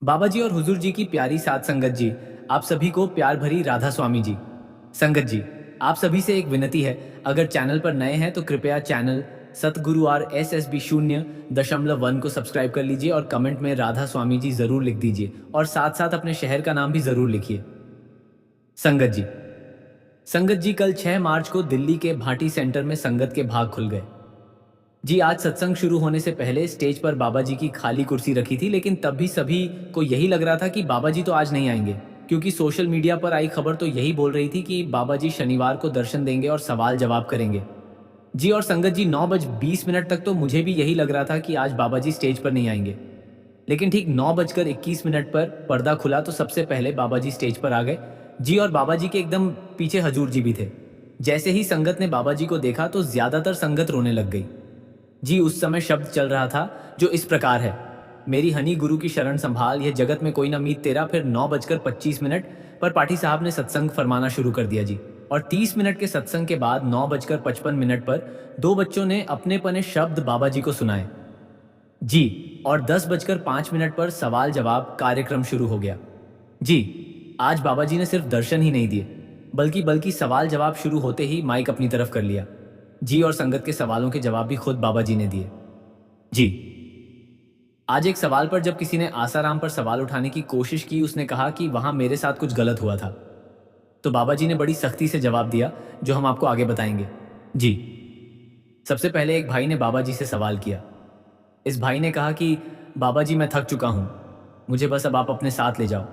बाबा जी और हुजूर जी की प्यारी सात संगत जी, आप सभी को प्यार भरी राधा स्वामी जी। संगत जी, आप सभी से एक विनती है। अगर चैनल पर नए हैं तो कृपया चैनल सतगुरु आर एस एस बी 0.1 को सब्सक्राइब कर लीजिए और कमेंट में राधा स्वामी जी जरूर लिख दीजिए और साथ साथ अपने शहर का नाम भी जरूर लिखिए। संगत जी, संगत जी, कल 6 मार्च को दिल्ली के भाटी सेंटर में संगत के भाग खुल गए। जी, आज सत्संग शुरू होने से पहले स्टेज पर बाबा जी की खाली कुर्सी रखी थी, लेकिन तब भी सभी को यही लग रहा था कि बाबा जी तो आज नहीं आएंगे, क्योंकि सोशल मीडिया पर आई खबर तो यही बोल रही थी कि बाबा जी शनिवार को दर्शन देंगे और सवाल जवाब करेंगे। जी और संगत जी, 9 बज 20 मिनट तक तो मुझे भी यही लग रहा था कि आज बाबा जी स्टेज पर नहीं आएंगे। लेकिन ठीक 9 बजकर 21 मिनट पर पर्दा खुला तो सबसे पहले बाबा जी स्टेज पर आ गए। जी और बाबा जी के एकदम पीछे हजूर जी भी थे। जैसे ही संगत ने बाबा जी को देखा तो ज्यादातर संगत रोने लग गई। जी, उस समय शब्द चल रहा था जो इस प्रकार है: मेरी हनी गुरु की शरण संभाल, यह जगत में कोई ना मीत तेरा। फिर 9 बजकर 25 मिनट पर पाठी साहब ने सत्संग फरमाना शुरू कर दिया जी। और 30 मिनट के सत्संग के बाद 9 बजकर 55 मिनट पर दो बच्चों ने अपने पने शब्द बाबा जी को सुनाए। जी, और 10 बजकर 5 मिनट पर सवाल जवाब कार्यक्रम शुरू हो गया। जी, आज बाबा जी ने सिर्फ दर्शन ही नहीं दिए, बल्कि बल्कि सवाल जवाब शुरू होते ही माइक अपनी तरफ कर लिया। जी और संगत के सवालों के जवाब भी खुद बाबा जी ने दिए। जी, आज एक सवाल पर जब किसी ने आसाराम पर सवाल उठाने की कोशिश की, उसने कहा कि वहां मेरे साथ कुछ गलत हुआ था। तो बाबा जी ने बड़ी सख्ती से जवाब दिया, जो हम आपको आगे बताएंगे। जी, सबसे पहले एक भाई ने बाबा जी से सवाल किया। इस भाई ने कहा कि बाबा जी, मैं थक चुका हूं, मुझे बस अब आप अपने साथ ले जाओ।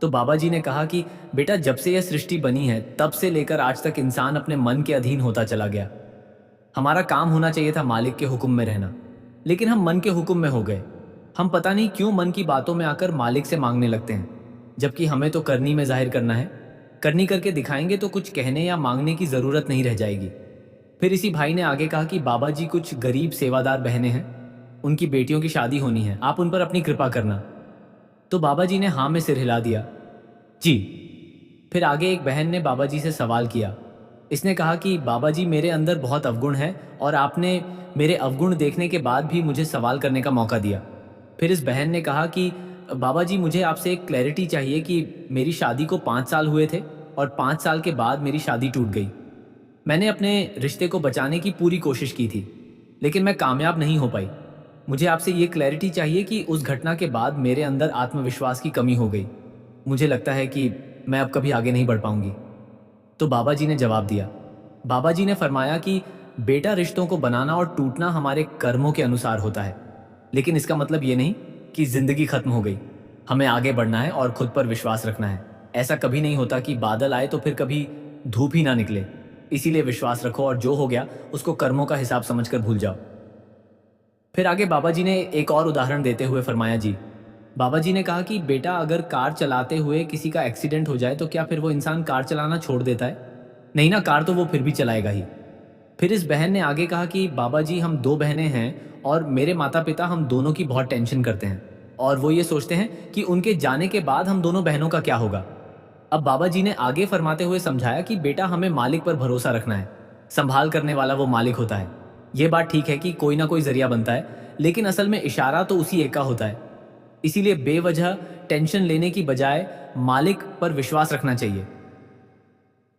तो बाबा जी ने कहा कि बेटा, जब से यह सृष्टि बनी है तब से लेकर आज तक इंसान अपने मन के अधीन होता चला गया। हमारा काम होना चाहिए था मालिक के हुक्म में रहना, लेकिन हम मन के हुक्म में हो गए। हम पता नहीं क्यों मन की बातों में आकर मालिक से मांगने लगते हैं, जबकि हमें तो करनी में जाहिर करना है। करनी करके दिखाएंगे तो कुछ कहने या मांगने की जरूरत नहीं रह जाएगी। फिर इसी भाई ने आगे कहा कि बाबा जी, कुछ गरीब सेवादार बहनें हैं, उनकी बेटियों की शादी होनी है, आप उन पर अपनी कृपा करना। तो बाबा जी ने हाँ में सिर हिला दिया। जी, फिर आगे एक बहन ने बाबा जी से सवाल किया। इसने कहा कि बाबा जी, मेरे अंदर बहुत अवगुण है और आपने मेरे अवगुण देखने के बाद भी मुझे सवाल करने का मौका दिया। फिर इस बहन ने कहा कि बाबा जी, मुझे आपसे एक क्लैरिटी चाहिए कि मेरी शादी को 5 साल हुए थे और 5 साल के बाद मेरी शादी टूट गई। मैंने अपने रिश्ते को बचाने की पूरी कोशिश की थी, लेकिन मैं कामयाब नहीं हो पाई। मुझे आपसे ये क्लैरिटी चाहिए कि उस घटना के बाद मेरे अंदर आत्मविश्वास की कमी हो गई। मुझे लगता है कि मैं अब कभी आगे नहीं बढ़ पाऊंगी। तो बाबा जी ने जवाब दिया। बाबा जी ने फरमाया कि बेटा, रिश्तों को बनाना और टूटना हमारे कर्मों के अनुसार होता है, लेकिन इसका मतलब ये नहीं कि जिंदगी खत्म हो गई। हमें आगे बढ़ना है और खुद पर विश्वास रखना है। ऐसा कभी नहीं होता कि बादल आए तो फिर कभी धूप ही ना निकले। इसीलिए विश्वास रखो और जो हो गया उसको कर्मों का हिसाब समझकर भूल जाओ। फिर आगे बाबा जी ने एक और उदाहरण देते हुए फरमाया। जी, बाबा जी ने कहा कि बेटा, अगर कार चलाते हुए किसी का एक्सीडेंट हो जाए तो क्या फिर वो इंसान कार चलाना छोड़ देता है? नहीं ना, कार तो वो फिर भी चलाएगा ही। फिर इस बहन ने आगे कहा कि बाबा जी, हम दो बहनें हैं और मेरे माता पिता हम दोनों की बहुत टेंशन करते हैं और वो ये सोचते हैं कि उनके जाने के बाद हम दोनों बहनों का क्या होगा। अब बाबा जी ने आगे फरमाते हुए समझाया कि बेटा, हमें मालिक पर भरोसा रखना है। संभाल करने वाला वो मालिक होता है। ये बात ठीक है कि कोई ना कोई जरिया बनता है, लेकिन असल में इशारा तो उसी एक का होता है। इसीलिए बेवजह टेंशन लेने की बजाय मालिक पर विश्वास रखना चाहिए।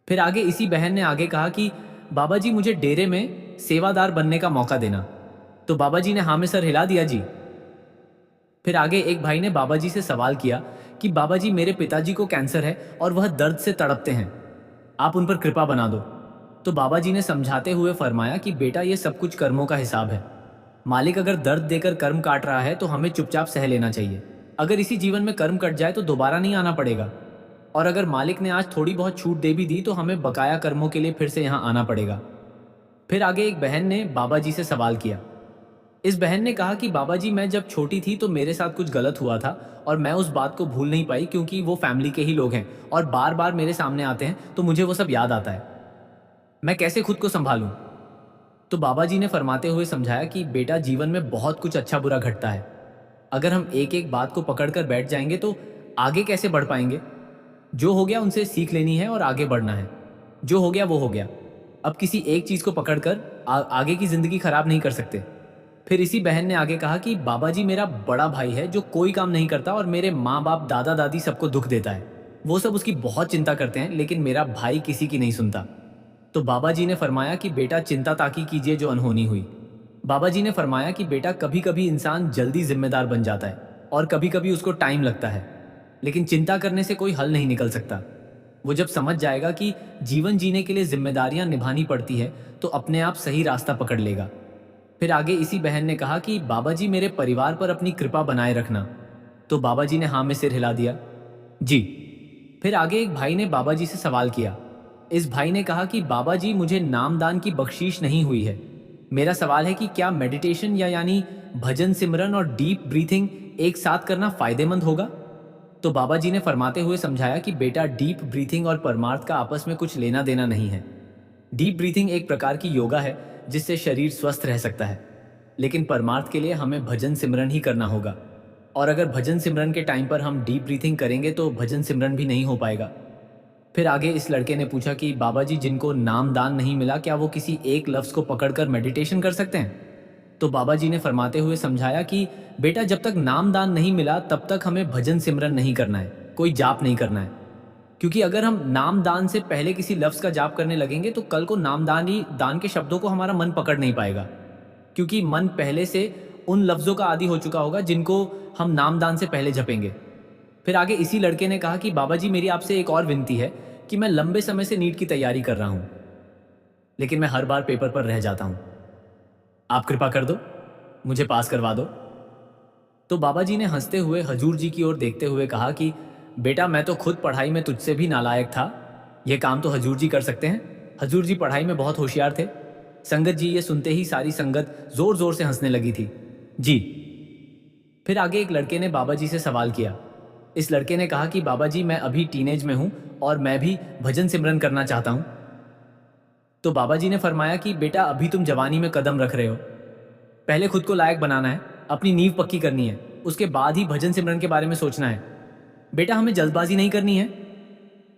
फिर आगे इसी बहन ने आगे कहा कि बाबा जी, मुझे डेरे में सेवादार बनने का मौका देना। तो बाबा जी ने हाँ में सर हिला दिया। जी, फिर आगे एक भाई ने बाबा जी से सवाल किया कि बाबा जी, मेरे पिताजी को कैंसर है और वह दर्द से तड़पते हैं, आप उन पर कृपा बना दो। तो बाबा जी ने समझाते हुए फरमाया कि बेटा, ये सब कुछ कर्मों का हिसाब है। मालिक अगर दर्द देकर कर्म काट रहा है तो हमें चुपचाप सह लेना चाहिए। अगर इसी जीवन में कर्म कट जाए तो दोबारा नहीं आना पड़ेगा। और अगर मालिक ने आज थोड़ी बहुत छूट दे भी दी तो हमें बकाया कर्मों के लिए फिर से यहाँ आना पड़ेगा। फिर आगे एक बहन ने बाबा जी से सवाल किया। इस बहन ने कहा कि बाबा जी, मैं जब छोटी थी तो मेरे साथ कुछ गलत हुआ था और मैं उस बात को भूल नहीं पाई, क्योंकि वो फैमिली के ही लोग हैं और बार बार मेरे सामने आते हैं तो मुझे वो सब याद आता है। मैं कैसे खुद को संभालूं? तो बाबा जी ने फरमाते हुए समझाया कि बेटा, जीवन में बहुत कुछ अच्छा बुरा घटता है। अगर हम एक एक बात को पकड़कर बैठ जाएंगे तो आगे कैसे बढ़ पाएंगे? जो हो गया उनसे सीख लेनी है और आगे बढ़ना है। जो हो गया वो हो गया। अब किसी एक चीज को पकड़कर आगे की जिंदगी खराब नहीं कर सकते। फिर इसी बहन ने आगे कहा कि बाबा जी मेरा बड़ा भाई है जो कोई काम नहीं करता और मेरे माँ बाप दादा दादी सबको दुख देता है। वो सब उसकी बहुत चिंता करते हैं लेकिन मेरा भाई किसी की नहीं सुनता। तो बाबा जी ने फरमाया कि बेटा चिंता ताकि कीजिए जो अनहोनी हुई। बाबा जी ने फरमाया कि बेटा कभी कभी इंसान जल्दी जिम्मेदार बन जाता है और कभी कभी उसको टाइम लगता है, लेकिन चिंता करने से कोई हल नहीं निकल सकता। वो जब समझ जाएगा कि जीवन जीने के लिए जिम्मेदारियां निभानी पड़ती है तो अपने आप सही रास्ता पकड़ लेगा। फिर आगे इसी बहन ने कहा कि बाबा जी मेरे परिवार पर अपनी कृपा बनाए रखना। तो बाबा जी ने हाँ में सिर हिला दिया, जी। फिर आगे एक भाई ने बाबा जी से सवाल किया। इस भाई ने कहा कि बाबा जी मुझे नामदान की बख्शीश नहीं हुई है। मेरा सवाल है कि क्या मेडिटेशन या यानी भजन सिमरन और डीप ब्रीथिंग एक साथ करना फायदेमंद होगा? तो बाबा जी ने फरमाते हुए समझाया कि बेटा डीप ब्रीथिंग और परमार्थ का आपस में कुछ लेना देना नहीं है। डीप ब्रीथिंग एक प्रकार की योगा है जिससे शरीर स्वस्थ रह सकता है, लेकिन परमार्थ के लिए हमें भजन सिमरन ही करना होगा। और अगर भजन सिमरन के टाइम पर हम डीप ब्रीथिंग करेंगे तो भजन सिमरन भी नहीं हो पाएगा। फिर आगे इस लड़के ने पूछा कि बाबा जी जिनको नाम दान नहीं मिला क्या वो किसी एक लफ्ज़ को पकड़कर मेडिटेशन कर सकते हैं? तो बाबा जी ने फरमाते हुए समझाया कि बेटा जब तक नाम दान नहीं मिला तब तक हमें भजन सिमरन नहीं करना है, कोई जाप नहीं करना है। क्योंकि अगर हम नाम दान से पहले किसी लफ्ज़ का जाप करने लगेंगे तो कल को नामदानी दान के शब्दों को हमारा मन पकड़ नहीं पाएगा, क्योंकि मन पहले से उन लफ्ज़ों का आदी हो चुका होगा जिनको हम नामदान से पहले जपेंगे। फिर आगे इसी लड़के ने कहा कि बाबा जी मेरी आपसे एक और विनती है कि मैं लंबे समय से नीट की तैयारी कर रहा हूँ, लेकिन मैं हर बार पेपर पर रह जाता हूँ। आप कृपा कर दो, मुझे पास करवा दो। तो बाबा जी ने हंसते हुए हजूर जी की ओर देखते हुए कहा कि बेटा मैं तो खुद पढ़ाई में तुझसे भी नालायक था, यह काम तो हजूर जी कर सकते हैं। हजूर जी पढ़ाई में बहुत होशियार थे। संगत जी ये सुनते ही सारी संगत जोर जोर से हंसने लगी थी, जी। फिर आगे एक लड़के ने बाबा जी से सवाल किया। इस लड़के ने कहा कि बाबा जी मैं अभी टीनेज में हूँ और मैं भी भजन सिमरन करना चाहता हूँ। तो बाबा जी ने फरमाया कि बेटा अभी तुम जवानी में कदम रख रहे हो, पहले खुद को लायक बनाना है, अपनी नींव पक्की करनी है, उसके बाद ही भजन सिमरन के बारे में सोचना है। बेटा हमें जल्दबाजी नहीं करनी है।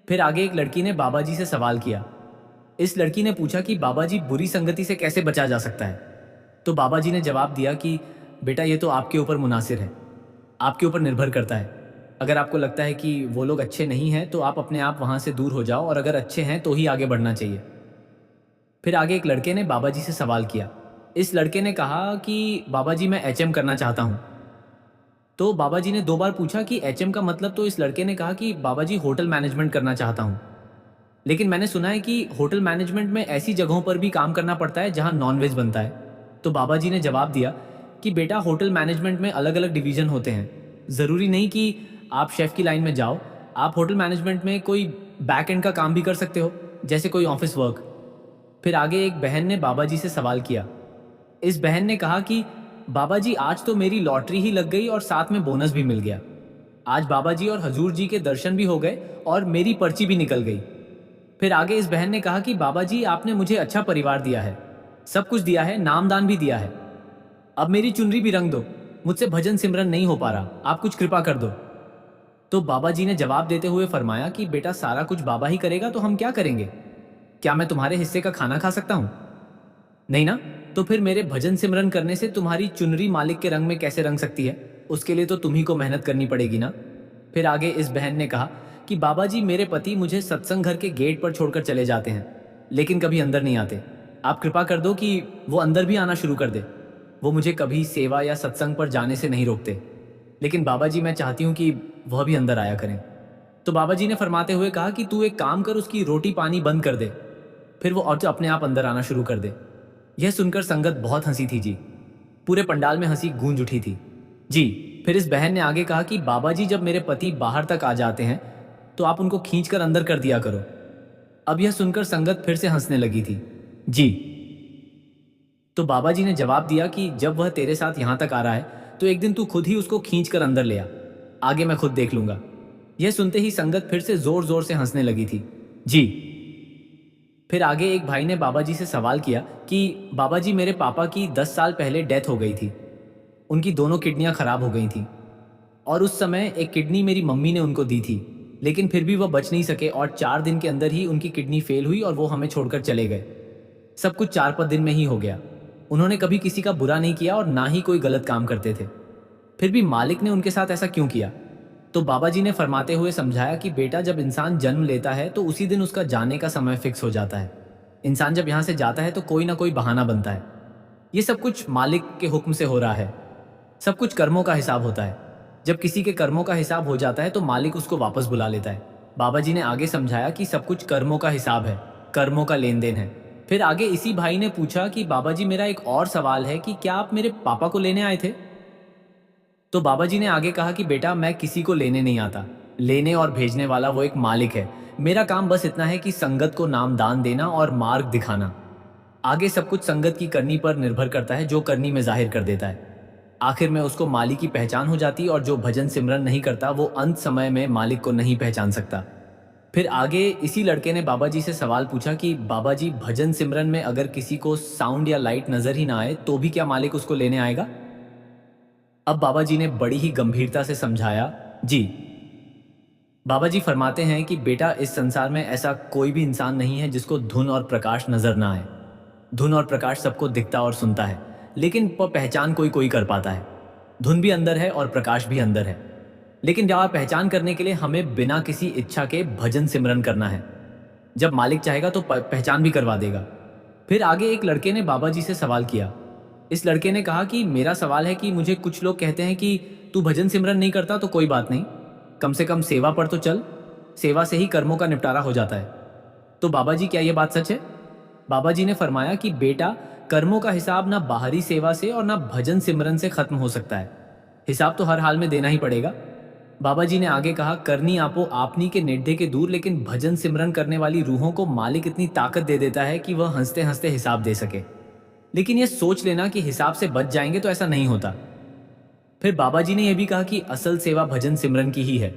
फिर आगे एक लड़की ने बाबा जी से सवाल किया। इस लड़की ने पूछा कि बाबा जी बुरी संगति से कैसे बचा जा सकता है? तो बाबा जी ने जवाब दिया कि बेटा ये तो आपके ऊपर मुनासिर है, आपके ऊपर निर्भर करता है। अगर आपको लगता है कि वो लोग अच्छे नहीं हैं तो आप अपने आप वहाँ से दूर हो जाओ, और अगर अच्छे हैं तो ही आगे बढ़ना चाहिए। फिर आगे एक लड़के ने बाबा जी से सवाल किया। इस लड़के ने कहा कि बाबा जी मैं एचएम करना चाहता हूँ। तो बाबा जी ने 2 बार पूछा कि एचएम का मतलब, तो इस लड़के ने कहा कि बाबा जी होटल मैनेजमेंट करना चाहता हूँ। लेकिन मैंने सुना है कि होटल मैनेजमेंट में ऐसी जगहों पर भी काम करना पड़ता है जहाँ नॉनवेज बनता है। तो बाबा जी ने जवाब दिया कि बेटा होटल मैनेजमेंट में अलग अलग डिवीज़न होते हैं, ज़रूरी नहीं कि आप शेफ़ की लाइन में जाओ। आप होटल मैनेजमेंट में कोई बैक एंड का काम भी कर सकते हो, जैसे कोई ऑफिस वर्क। फिर आगे एक बहन ने बाबा जी से सवाल किया। इस बहन ने कहा कि बाबा जी आज तो मेरी लॉटरी ही लग गई और साथ में बोनस भी मिल गया। आज बाबा जी और हजूर जी के दर्शन भी हो गए और मेरी पर्ची भी निकल गई। फिर आगे इस बहन ने कहा कि बाबा जी आपने मुझे अच्छा परिवार दिया है, सब कुछ दिया है, नामदान भी दिया है। अब मेरी चुनरी भी रंग दो, मुझसे भजन सिमरन नहीं हो पा रहा, आप कुछ कृपा कर दो। तो बाबा जी ने जवाब देते हुए फरमाया कि बेटा सारा कुछ बाबा ही करेगा तो हम क्या करेंगे? क्या मैं तुम्हारे हिस्से का खाना खा सकता हूँ? नहीं ना। तो फिर मेरे भजन सिमरन करने से तुम्हारी चुनरी मालिक के रंग में कैसे रंग सकती है? उसके लिए तो तुम्ही को मेहनत करनी पड़ेगी ना। फिर आगे इस बहन ने कहा कि बाबा जी मेरे पति मुझे सत्संग घर के गेट पर छोड़कर चले जाते हैं, लेकिन कभी अंदर नहीं आते। आप कृपा कर दो कि वो अंदर भी आना शुरू कर दे। वो मुझे कभी सेवा या सत्संग पर जाने से नहीं रोकते, लेकिन बाबा जी मैं चाहती हूँ कि वह भी अंदर आया करें। तो बाबा जी ने फरमाते हुए कहा कि तू एक काम कर, उसकी रोटी पानी बंद कर दे, फिर वो और अपने आप अंदर आना शुरू कर दे। यह सुनकर संगत बहुत हंसी थी, जी। पूरे पंडाल में हंसी गूंज उठी थी, जी। फिर इस बहन ने आगे कहा कि बाबा जी जब मेरे पति बाहर तक आ जाते हैं तो आप उनको खींचकर अंदर कर दिया करो। अब यह सुनकर संगत फिर से हंसने लगी थी, जी। तो बाबा जी ने जवाब दिया कि जब वह तेरे साथ यहां तक आ रहा है तो एक दिन तू खुद ही उसको खींचकर अंदर ले आ, आगे मैं खुद देख लूंगा। यह सुनते ही संगत फिर से जोर जोर से हंसने लगी थी, जी। फिर आगे एक भाई ने बाबा जी से सवाल किया कि बाबा जी मेरे पापा की 10 साल पहले डेथ हो गई थी, उनकी दोनों किडनियां खराब हो गई थी और उस समय एक किडनी मेरी मम्मी ने उनको दी थी, लेकिन फिर भी वह बच नहीं सके और 4 दिन के अंदर ही उनकी किडनी फेल हुई और वो हमें छोड़कर चले गए। सब कुछ 4-5 दिन में ही हो गया। उन्होंने कभी किसी का बुरा नहीं किया और ना ही कोई गलत काम करते थे। फिर भी मालिक ने उनके साथ ऐसा क्यों किया? तो बाबा जी ने फरमाते हुए समझाया कि बेटा, जब इंसान जन्म लेता है तो उसी दिन उसका जाने का समय फिक्स हो जाता है। इंसान जब यहाँ से जाता है तो कोई ना कोई बहाना बनता है। ये सब कुछ मालिक के हुक्म से हो रहा है। सब कुछ कर्मों का हिसाब होता है। जब किसी के कर्मों का हिसाब हो जाता है तो मालिक उसको वापस बुला लेता है। बाबा जी ने आगे समझाया कि सब कुछ कर्मों का हिसाब है, कर्मों का लेन देन है। फिर आगे इसी भाई ने पूछा कि बाबा जी, मेरा एक और सवाल है कि क्या आप मेरे पापा को लेने आए थे? तो बाबा जी ने आगे कहा कि बेटा, मैं किसी को लेने नहीं आता। लेने और भेजने वाला वो एक मालिक है। मेरा काम बस इतना है कि संगत को नाम दान देना और मार्ग दिखाना। आगे सब कुछ संगत की करनी पर निर्भर करता है, जो करनी में जाहिर कर देता है। आखिर में उसको मालिक की पहचान हो जाती है, और जो भजन सिमरन नहीं करता वो अंत समय में मालिक को नहीं पहचान सकता। फिर आगे इसी लड़के ने बाबा जी से सवाल पूछा कि बाबा जी, भजन सिमरन में अगर किसी को साउंड या लाइट नजर ही ना आए तो भी क्या मालिक उसको लेने आएगा? अब बाबा जी ने बड़ी ही गंभीरता से समझाया। जी, बाबा जी फरमाते हैं कि बेटा, इस संसार में ऐसा कोई भी इंसान नहीं है जिसको धुन और प्रकाश नजर ना आए। धुन और प्रकाश सबको दिखता और सुनता है, लेकिन पहचान कोई कोई कर पाता है। धुन भी अंदर है और प्रकाश भी अंदर है, लेकिन जहाँ पहचान करने के लिए हमें बिना किसी इच्छा के भजन सिमरन करना है। जब मालिक चाहेगा तो पहचान भी करवा देगा। फिर आगे एक लड़के ने बाबा जी से सवाल किया। इस लड़के ने कहा कि मेरा सवाल है कि मुझे कुछ लोग कहते हैं कि तू भजन सिमरन नहीं करता तो कोई बात नहीं, कम से कम सेवा पर तो चल, सेवा से ही कर्मों का निपटारा हो जाता है। तो बाबा जी, क्या यह बात सच है? बाबा जी ने फरमाया कि बेटा, कर्मों का हिसाब ना बाहरी सेवा से और ना भजन सिमरन से खत्म हो सकता है। हिसाब तो हर हाल में देना ही पड़ेगा। बाबा जी ने आगे कहा, करनी आपो आपनी के नेड्डे के दूर, लेकिन भजन सिमरन करने वाली रूहों को मालिक इतनी ताकत दे देता है कि वह हंसते हंसते हिसाब दे सके। लेकिन यह सोच लेना कि हिसाब से बच जाएंगे तो ऐसा नहीं होता। फिर बाबा जी ने यह भी कहा कि असल सेवा भजन सिमरन की ही है।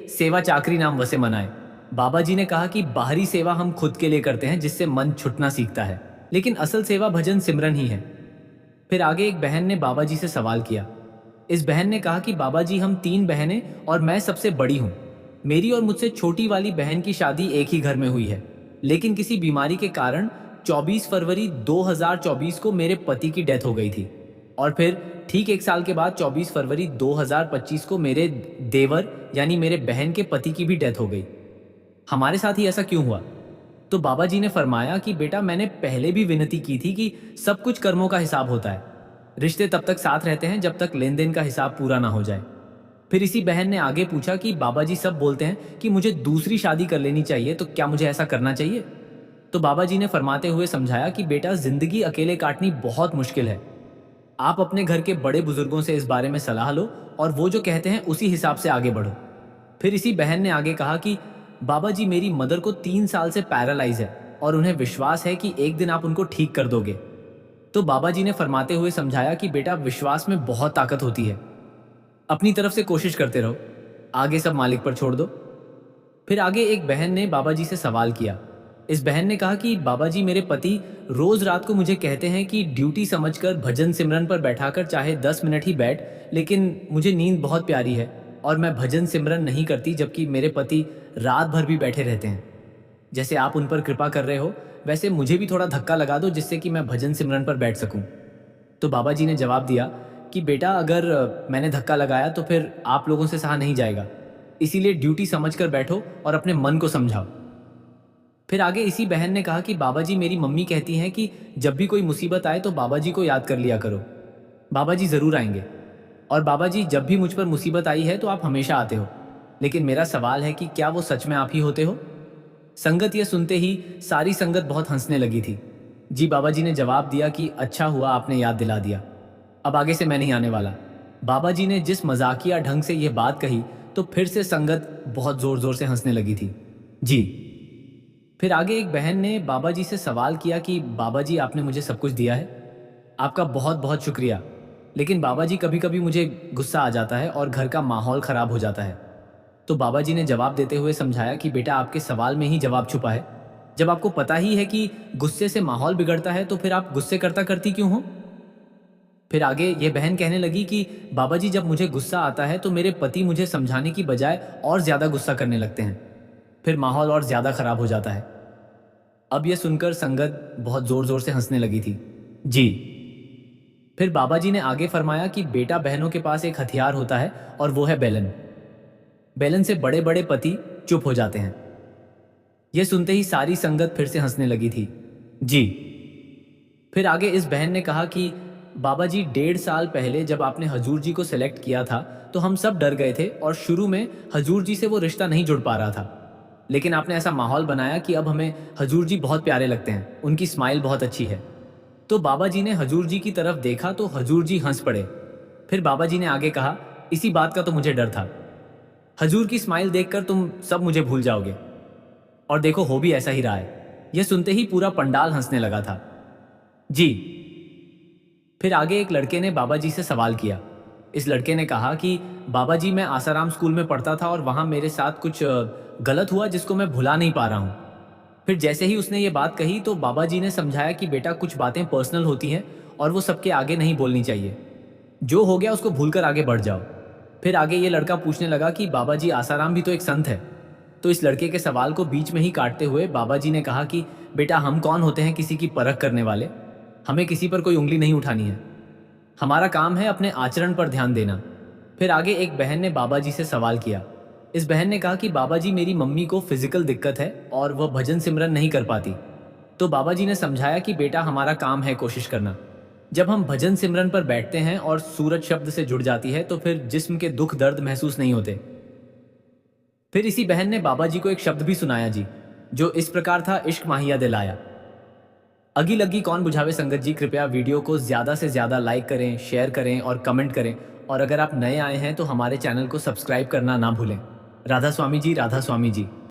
सेवा चाकरी नाम वसे मनाए। बाबा जी ने कहा कि बाहरी सेवा हम खुद के लिए करते हैं, जिससे मन छुटना सीखता है, लेकिन असल सेवा भजन सिमरन ही है। फिर आगे एक बहन ने बाबा जी से सवाल किया। इस बहन ने कहा कि बाबा जी, हम 3 बहनें और मैं सबसे बड़ी हूँ। मेरी और मुझसे छोटी वाली बहन की शादी एक ही घर में हुई है, लेकिन किसी बीमारी के कारण 24 फरवरी 2024 को मेरे पति की डेथ हो गई थी। और फिर ठीक 1 साल के बाद 24 फरवरी 2025 को मेरे देवर यानी मेरे बहन के पति की भी डेथ हो गई। हमारे साथ ही ऐसा क्यों हुआ? तो बाबा जी ने फरमाया कि बेटा, मैंने पहले भी विनती की थी कि सब कुछ कर्मों का हिसाब होता है। रिश्ते तब तक साथ रहते हैं जब तक लेन देन का हिसाब पूरा ना हो जाए। फिर इसी बहन ने आगे पूछा कि बाबा जी सब बोलते हैं कि मुझे दूसरी शादी कर लेनी चाहिए, तो क्या मुझे ऐसा करना चाहिए? तो बाबा जी ने फरमाते हुए समझाया कि बेटा, जिंदगी अकेले काटनी बहुत मुश्किल है। आप अपने घर के बड़े बुजुर्गों से इस बारे में सलाह लो और वो जो कहते हैं उसी हिसाब से आगे बढ़ो। फिर इसी बहन ने आगे कहा कि बाबा जी, मेरी मदर को 3 साल से पैरालाइज है और उन्हें विश्वास है कि एक दिन आप उनको ठीक कर दोगे। तो बाबा जी ने फरमाते हुए समझाया कि बेटा, विश्वास में बहुत ताकत होती है। अपनी तरफ से कोशिश करते रहो, आगे सब मालिक पर छोड़ दो। फिर आगे एक बहन ने बाबा जी से सवाल किया। इस बहन ने कहा कि बाबा जी, मेरे पति रोज रात को मुझे कहते हैं कि ड्यूटी समझकर भजन सिमरन पर बैठाकर चाहे 10 मिनट ही बैठ, लेकिन मुझे नींद बहुत प्यारी है और मैं भजन सिमरन नहीं करती, जबकि मेरे पति रात भर भी बैठे रहते हैं। जैसे आप उन पर कृपा कर रहे हो, वैसे मुझे भी थोड़ा धक्का लगा दो, जिससे कि मैं भजन सिमरन पर बैठ सकूं। तो बाबा जी ने जवाब दिया कि बेटा, अगर मैंने धक्का लगाया तो फिर आप लोगों से सहा नहीं जाएगा, इसीलिए ड्यूटी समझकर बैठो और अपने मन को समझाओ। फिर आगे इसी बहन ने कहा कि बाबा जी, मेरी मम्मी कहती हैं कि जब भी कोई मुसीबत आए तो बाबा जी को याद कर लिया करो। बाबा जी ज़रूर आएंगे। और बाबा जी, जब भी मुझ पर मुसीबत आई है तो आप हमेशा आते हो, लेकिन मेरा सवाल है कि क्या वो सच में आप ही होते हो? संगत ये सुनते ही सारी संगत बहुत हंसने लगी थी। जी, बाबा जी ने जवाब दिया कि अच्छा हुआ आपने याद दिला दिया, अब आगे से मैं नहीं आने वाला। बाबा जी ने जिस मजाकिया ढंग से यह बात कही तो फिर से संगत बहुत जोर जोर से हंसने लगी थी। जी। फिर आगे एक बहन ने बाबा जी से सवाल किया कि बाबा जी, आपने मुझे सब कुछ दिया है, आपका बहुत बहुत शुक्रिया, लेकिन बाबा जी, कभी कभी मुझे गुस्सा आ जाता है और घर का माहौल खराब हो जाता है। तो बाबा जी ने जवाब देते हुए समझाया कि बेटा, आपके सवाल में ही जवाब छुपा है। जब आपको पता ही है कि गुस्से से माहौल बिगड़ता है तो फिर आप गुस्से करता करती क्यों हो? फिर आगे ये बहन कहने लगी कि बाबा जी, जब मुझे गुस्सा आता है तो मेरे पति मुझे समझाने की बजाय और ज्यादा गुस्सा करने लगते हैं, फिर माहौल और ज्यादा खराब हो जाता है। अब यह सुनकर संगत बहुत जोर जोर से हंसने लगी थी। जी। फिर बाबा जी ने आगे फरमाया कि बेटा बहनों के पास एक हथियार होता है और वो है बेलन। बेलन से बड़े बड़े पति चुप हो जाते हैं। यह सुनते ही सारी संगत फिर से हंसने लगी थी। जी। फिर आगे इस बहन ने कहा कि बाबा जी 1.5 साल पहले जब आपने हजूर जी को सिलेक्ट किया था तो हम सब डर गए थे और शुरू में हजूर जी से वो रिश्ता नहीं जुड़ पा रहा था। लेकिन आपने ऐसा माहौल बनाया कि अब हमें हजूर जी बहुत प्यारे लगते हैं, उनकी स्माइल बहुत अच्छी है। तो बाबा जी ने हजूर जी की तरफ देखा तो हजूर जी हंस पड़े। फिर बाबा जी ने आगे कहा, इसी बात का तो मुझे डर था। हजूर की स्माइल देखकर तुम सब मुझे भूल जाओगे। और देखो हो भी ऐसा ही रहा है। यह सुनते ही पूरा पंडाल हंसने लगा था। जी। फिर आगे एक लड़के ने बाबा जी से सवाल किया। इस लड़के ने कहा कि बाबा जी मैं आसाराम स्कूल में पढ़ता था और वहां मेरे साथ कुछ गलत हुआ जिसको मैं भुला नहीं पा रहा हूं। फिर जैसे ही उसने ये बात कही तो बाबा जी ने समझाया कि बेटा कुछ बातें पर्सनल होती हैं और वो सबके आगे नहीं बोलनी चाहिए। जो हो गया उसको भूलकर आगे बढ़ जाओ। फिर आगे ये लड़का पूछने लगा कि बाबा जी आसाराम भी तो एक संत है। तो इस लड़के के सवाल को बीच में ही काटते हुए बाबा जी ने कहा कि बेटा हम कौन होते हैं किसी की परख करने वाले। हमें किसी पर कोई उंगली नहीं उठानी है। हमारा काम है अपने आचरण पर ध्यान देना। फिर आगे एक बहन ने बाबा जी से सवाल किया। इस बहन ने कहा कि बाबा जी मेरी मम्मी को फिजिकल दिक्कत है और वह भजन सिमरन नहीं कर पाती। तो बाबा जी ने समझाया कि बेटा हमारा काम है कोशिश करना। जब हम भजन सिमरन पर बैठते हैं और सूरज शब्द से जुड़ जाती है तो फिर जिस्म के दुख दर्द महसूस नहीं होते। फिर इसी बहन ने बाबा जी को एक शब्द भी सुनाया जी, जो इस प्रकार था, इश्क माहिया दिलाया। अगी लगी कौन बुझावे संगत जी, कृपया वीडियो को ज़्यादा से ज़्यादा लाइक करें, शेयर करें और कमेंट करें। और अगर आप नए आए हैं तो हमारे चैनल को सब्सक्राइब करना ना भूलें। राधा स्वामी जी, राधा स्वामी जी।